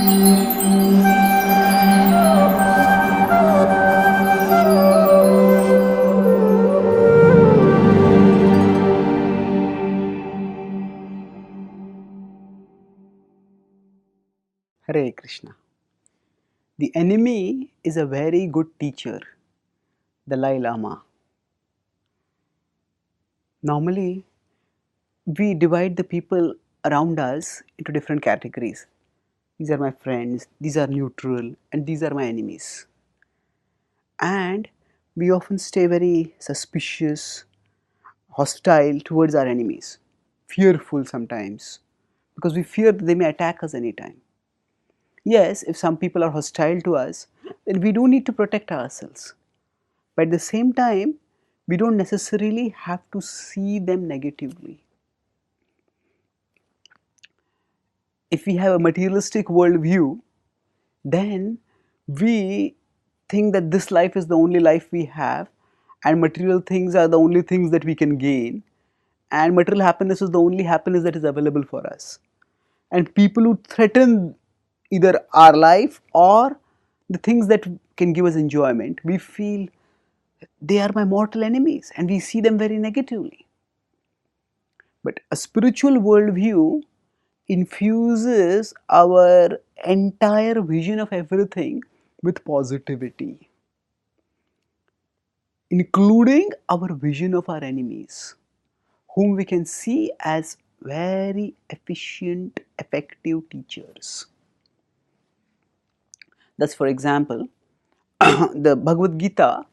Hare Krishna. The enemy is a very good teacher, the Dalai Lama. Normally, we divide the people around us into different categories. These are my friends, these are neutral, and these are my enemies. And we often stay very suspicious, hostile towards our enemies, fearful sometimes, because we fear that they may attack us anytime. Yes, if some people are hostile to us, then we do need to protect ourselves. But at the same time, we don't necessarily have to see them negatively. If we have a materialistic worldview, then we think that this life is the only life we have, and material things are the only things that we can gain, and material happiness is the only happiness that is available for us. And people who threaten either our life or the things that can give us enjoyment, we feel they are my mortal enemies and we see them very negatively. But a spiritual worldview infuses our entire vision of everything with positivity, including our vision of our enemies, whom we can see as very efficient, effective teachers. Thus, for example, the Bhagavad Gita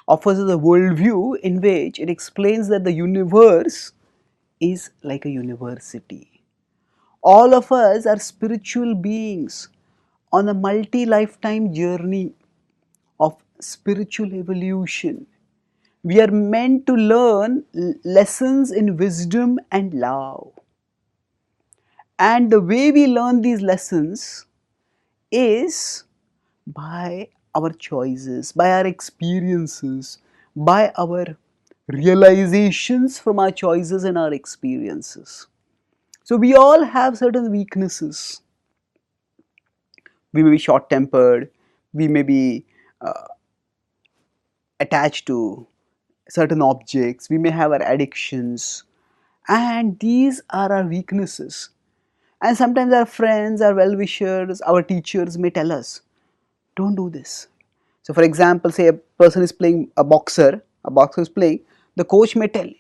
offers us a worldview in which it explains that the universe is like a university. All of us are spiritual beings on a multi-lifetime journey of spiritual evolution. We are meant to learn lessons in wisdom and love. And the way we learn these lessons is by our choices, by our experiences, by our realizations from our choices and our experiences. So we all have certain weaknesses. We may be short-tempered, we may be attached to certain objects, we may have our addictions, and these are our weaknesses. And sometimes our friends, our well-wishers, our teachers may tell us, don't do this. So for example, say a person is playing, a boxer is playing, the coach may tell,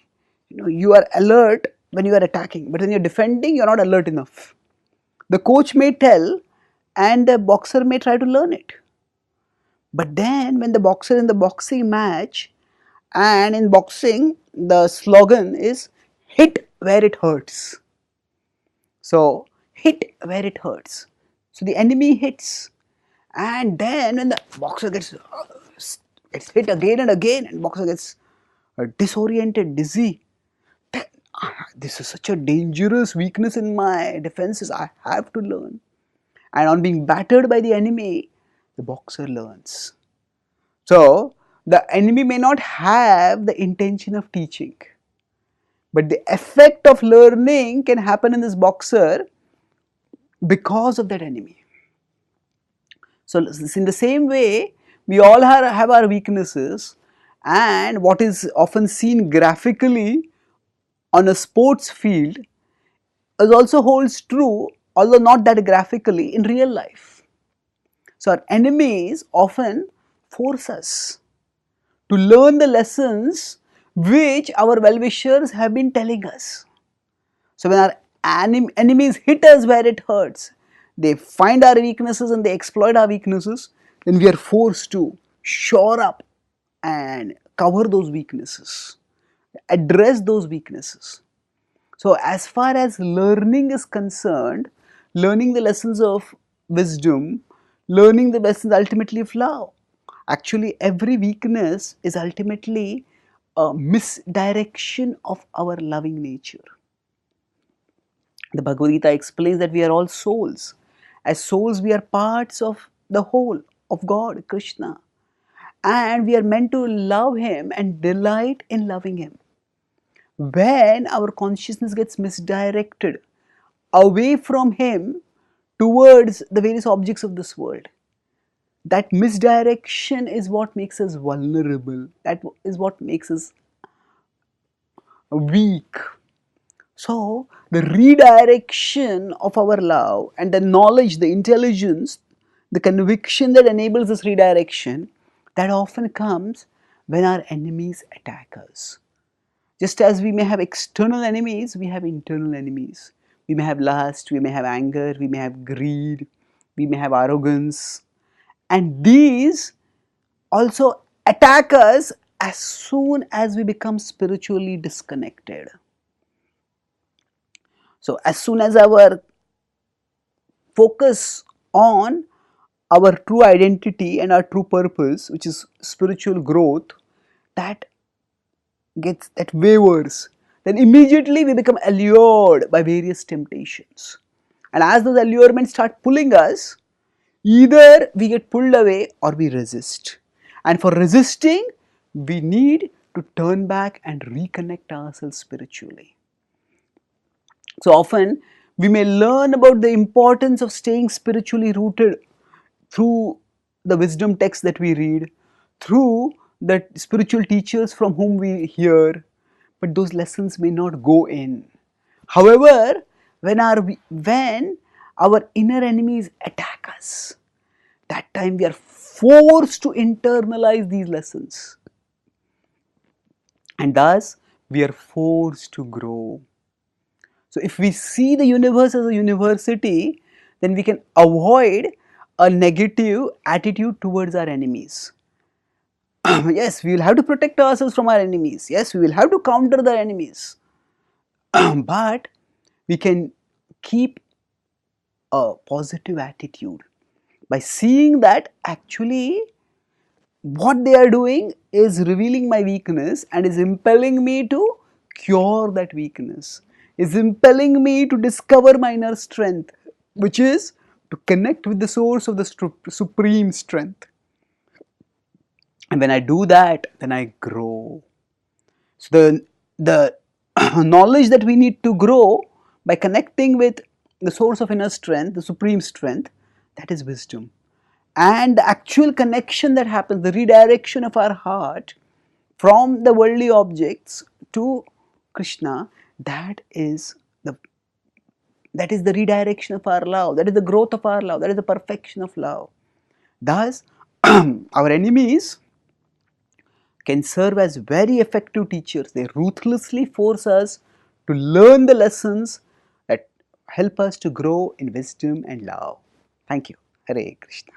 you are alert when you are attacking, but when you are defending, you are not alert enough. The coach may tell and the boxer may try to learn it. But then when the boxer in the boxing match, and in boxing the slogan is hit where it hurts. So hit where it hurts. So the enemy hits, and then when the boxer gets hit again and again, and boxer gets disoriented, dizzy, then, this is such a dangerous weakness in my defenses, I have to learn. And on being battered by the enemy, the boxer learns. So the enemy may not have the intention of teaching, but the effect of learning can happen in this boxer because of that enemy. So in the same way, we all have our weaknesses, and what is often seen graphically on a sports field is also holds true, although not that graphically, in real life. So our enemies often force us to learn the lessons which our well-wishers have been telling us. So when our enemies hit us where it hurts, they find our weaknesses and they exploit our weaknesses, then we are forced to shore up and cover those weaknesses, address those weaknesses. So as far as learning is concerned, learning the lessons of wisdom, learning the lessons ultimately of love, actually every weakness is ultimately a misdirection of our loving nature. The Bhagavad Gita explains that we are all souls. As souls, we are parts of the whole of God, Krishna. And we are meant to love Him and delight in loving Him. When our consciousness gets misdirected away from Him towards the various objects of this world. That misdirection is what makes us vulnerable. That is what makes us weak. So, the redirection of our love and the knowledge, the intelligence, the conviction that enables this redirection, that often comes when our enemies attack us. Just as we may have external enemies, we have internal enemies. We may have lust, we may have anger, we may have greed, we may have arrogance. And these also attack us as soon as we become spiritually disconnected. So, as soon as our focus on our true identity and our true purpose, which is spiritual growth, that wavers, then immediately we become allured by various temptations. And as those allurements start pulling us, either we get pulled away or we resist. And for resisting, we need to turn back and reconnect ourselves spiritually. So often we may learn about the importance of staying spiritually rooted through the wisdom texts that we read, through the spiritual teachers from whom we hear, but those lessons may not go in. However, when our inner enemies attack us, that time we are forced to internalize these lessons, and thus we are forced to grow. So if we see the universe as a university, then we can avoid a negative attitude towards our enemies. Yes, we will have to protect ourselves from our enemies. Yes, we will have to counter the enemies. But we can keep a positive attitude by seeing that actually what they are doing is revealing my weakness and is impelling me to cure that weakness, is impelling me to discover my inner strength, which is to connect with the source of the supreme strength. And when I do that, then I grow. So the knowledge that we need to grow by connecting with the source of inner strength, the supreme strength, that is wisdom. And the actual connection that happens, the redirection of our heart from the worldly objects to Krishna, that is the redirection of our love, that is the growth of our love, that is the perfection of love. Thus, our enemies can serve as very effective teachers. They ruthlessly force us to learn the lessons that help us to grow in wisdom and love. Thank you. Hare Krishna.